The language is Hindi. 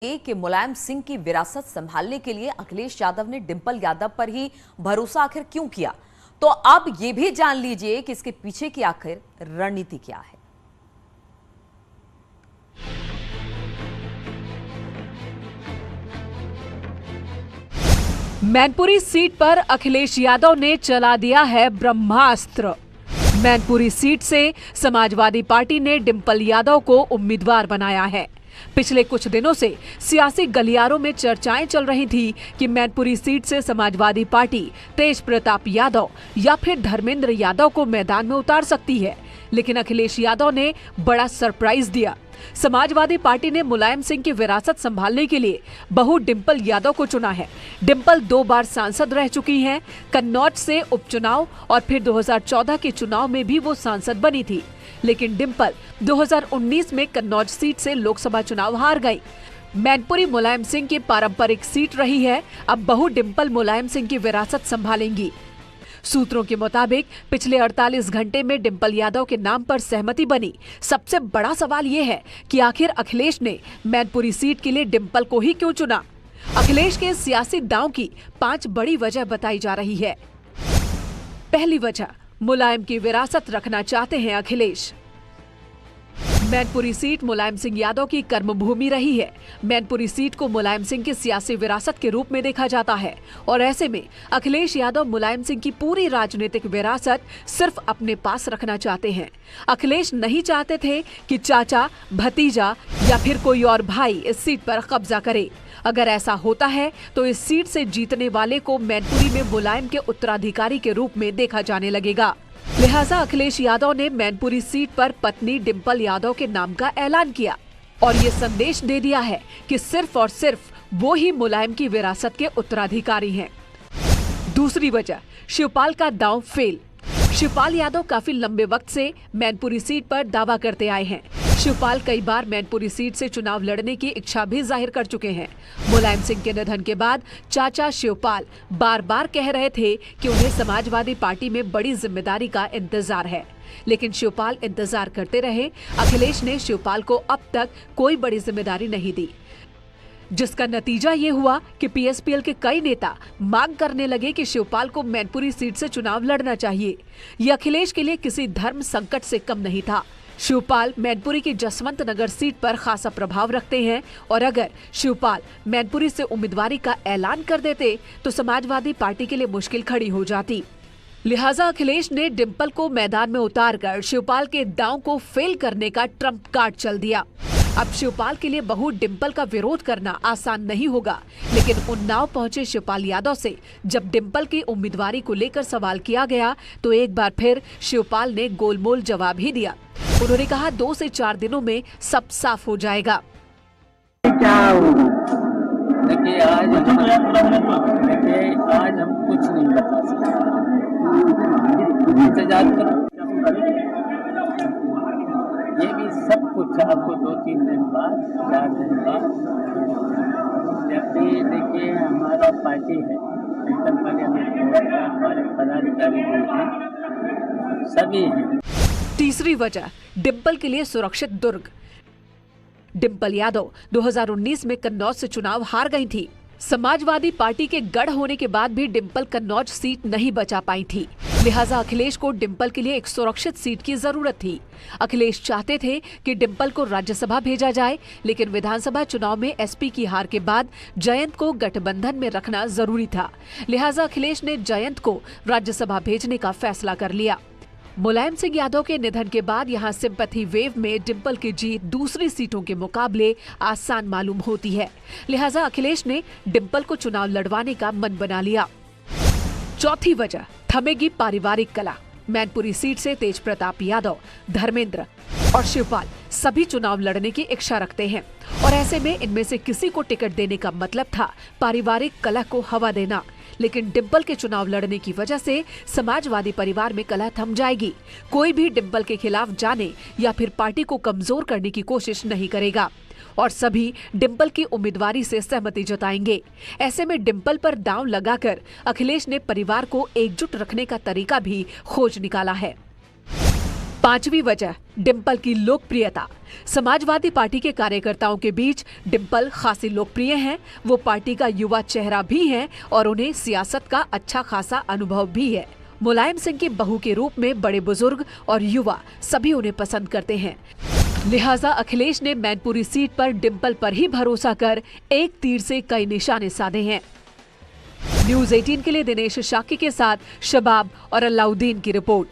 कि मुलायम सिंह की विरासत संभालने के लिए अखिलेश यादव ने डिंपल यादव पर ही भरोसा आखिर क्यों किया। तो अब यह भी जान लीजिए कि इसके पीछे की आखिर रणनीति क्या है। मैनपुरी सीट पर अखिलेश यादव ने चला दिया है ब्रह्मास्त्र। मैनपुरी सीट से समाजवादी पार्टी ने डिंपल यादव को उम्मीदवार बनाया है। पिछले कुछ दिनों से सियासी गलियारों में चर्चाएं चल रही थी कि मैनपुरी सीट से समाजवादी पार्टी तेज प्रताप यादव या फिर धर्मेंद्र यादव को मैदान में उतार सकती है, लेकिन अखिलेश यादव ने बड़ा सरप्राइज दिया। समाजवादी पार्टी ने मुलायम सिंह की विरासत संभालने के लिए बहू डिंपल यादव को चुना है। डिंपल 2 बार सांसद रह चुकी हैं। कन्नौज से उपचुनाव और फिर 2014 के चुनाव में भी वो सांसद बनी थी, लेकिन डिंपल 2019 में कन्नौज सीट से लोकसभा चुनाव हार गई। मैनपुरी मुलायम सिंह की पारंपरिक सीट रही है। अब बहू डिंपल मुलायम सिंह की विरासत संभालेंगी। सूत्रों के मुताबिक पिछले 48 घंटे में डिंपल यादव के नाम पर सहमति बनी। सबसे बड़ा सवाल ये है कि आखिर अखिलेश ने मैनपुरी सीट के लिए डिंपल को ही क्यों चुना। अखिलेश के सियासी दांव की 5 बड़ी वजह बताई जा रही है। पहली वजह, मुलायम की विरासत रखना चाहते हैं अखिलेश। मैनपुरी सीट मुलायम सिंह यादव की कर्मभूमि रही है। मैनपुरी सीट को मुलायम सिंह की सियासी विरासत के रूप में देखा जाता है और ऐसे में अखिलेश यादव मुलायम सिंह की पूरी राजनीतिक विरासत सिर्फ अपने पास रखना चाहते हैं। अखिलेश नहीं चाहते थे कि चाचा, भतीजा या फिर कोई और भाई इस सीट पर कब्जा करे। अगर ऐसा होता है तो इस सीट से जीतने वाले को मैनपुरी में मुलायम के उत्तराधिकारी के रूप में देखा जाने लगेगा। लिहाजा अखिलेश यादव ने मैनपुरी सीट पर पत्नी डिंपल यादव के नाम का ऐलान किया और ये संदेश दे दिया है कि सिर्फ और सिर्फ वो ही मुलायम की विरासत के उत्तराधिकारी हैं। दूसरी वजह, शिवपाल का दांव फेल। शिवपाल यादव काफी लंबे वक्त से मैनपुरी सीट पर दावा करते आए हैं। शिवपाल कई बार मैनपुरी सीट से चुनाव लड़ने की इच्छा भी जाहिर कर चुके हैं। मुलायम सिंह के निधन के बाद चाचा शिवपाल बार बार कह रहे थे कि उन्हें समाजवादी पार्टी में बड़ी जिम्मेदारी का इंतजार है, लेकिन शिवपाल इंतजार करते रहे। अखिलेश ने शिवपाल को अब तक कोई बड़ी जिम्मेदारी नहीं दी, जिसका नतीजा ये हुआ कि पीएसपीएल के कई नेता मांग करने लगे कि शिवपाल को मैनपुरी सीट से चुनाव लड़ना चाहिए। ये अखिलेश के लिए किसी धर्म संकट से कम नहीं था। शिवपाल मैनपुरी की जसवंत नगर सीट पर खासा प्रभाव रखते हैं और अगर शिवपाल मैनपुरी से उम्मीदवारी का ऐलान कर देते तो समाजवादी पार्टी के लिए मुश्किल खड़ी हो जाती। लिहाजा अखिलेश ने डिंपल को मैदान में उतारकर शिवपाल के दांव को फेल करने का ट्रम्प कार्ड चल दिया। अब शिवपाल के लिए बहू डिंपल का विरोध करना आसान नहीं होगा, लेकिन उन्नाव पहुंचे शिवपाल यादव से जब डिंपल की उम्मीदवारी को लेकर सवाल किया गया तो एक बार फिर शिवपाल ने गोलमोल जवाब ही दिया। उन्होंने कहा 2 से 4 दिनों में सब साफ हो जाएगा। देखिए आज हम कुछ नहीं बता सकते, इंतजार करो। ये भी सब कुछ आपको 2-3 दिन बाद, 4 दिन बाद, जब भी देखिए हमारा पार्टी है, एकदम पहले हमारे पदाधिकारी भी हैं, सभी हैं। तीसरी वजह, डिंपल के लिए सुरक्षित दुर्ग। डिंपल यादव 2019 में कन्नौज से चुनाव हार गई थी। समाजवादी पार्टी के गढ़ होने के बाद भी डिंपल कन्नौज सीट नहीं बचा पाई थी। लिहाजा अखिलेश को डिंपल के लिए एक सुरक्षित सीट की जरूरत थी। अखिलेश चाहते थे कि डिंपल को राज्यसभा भेजा जाए, लेकिन विधानसभा चुनाव में एसपी की हार के बाद जयंत को गठबंधन में रखना जरूरी था। लिहाजा अखिलेश ने जयंत को राज्यसभा भेजने का फैसला कर लिया। मुलायम सिंह यादव के निधन के बाद यहां सिंपैथी वेव में डिंपल की जीत दूसरी सीटों के मुकाबले आसान मालूम होती है। लिहाजा अखिलेश ने डिंपल को चुनाव लड़वाने का मन बना लिया। चौथी वजह, थमेगी पारिवारिक कला। मैनपुरी सीट से तेज प्रताप यादव, धर्मेंद्र और शिवपाल सभी चुनाव लड़ने की इच्छा रखते हैं और ऐसे में इनमें से किसी को टिकट देने का मतलब था पारिवारिक कलह को हवा देना। लेकिन डिंपल के चुनाव लड़ने की वजह से समाजवादी परिवार में कलह थम जाएगी। कोई भी डिंपल के खिलाफ जाने या फिर पार्टी को कमजोर करने की कोशिश नहीं करेगा और सभी डिंपल की उम्मीदवारी से सहमति जताएंगे। ऐसे में डिंपल पर दांव लगाकर अखिलेश ने परिवार को एकजुट रखने का तरीका भी खोज निकाला है। 5वीं वजह, डिंपल की लोकप्रियता। समाजवादी पार्टी के कार्यकर्ताओं के बीच डिंपल खासी लोकप्रिय हैं। वो पार्टी का युवा चेहरा भी हैं और उन्हें सियासत का अच्छा खासा अनुभव भी है। मुलायम सिंह की बहू के रूप में बड़े बुजुर्ग और युवा सभी उन्हें पसंद करते हैं। लिहाजा अखिलेश ने मैनपुरी सीट पर डिंपल पर ही भरोसा कर एक तीर से कई निशाने साधे हैं। न्यूज़ 18 के लिए दिनेश शाक्य के साथ शबाब और अलाउद्दीन की रिपोर्ट।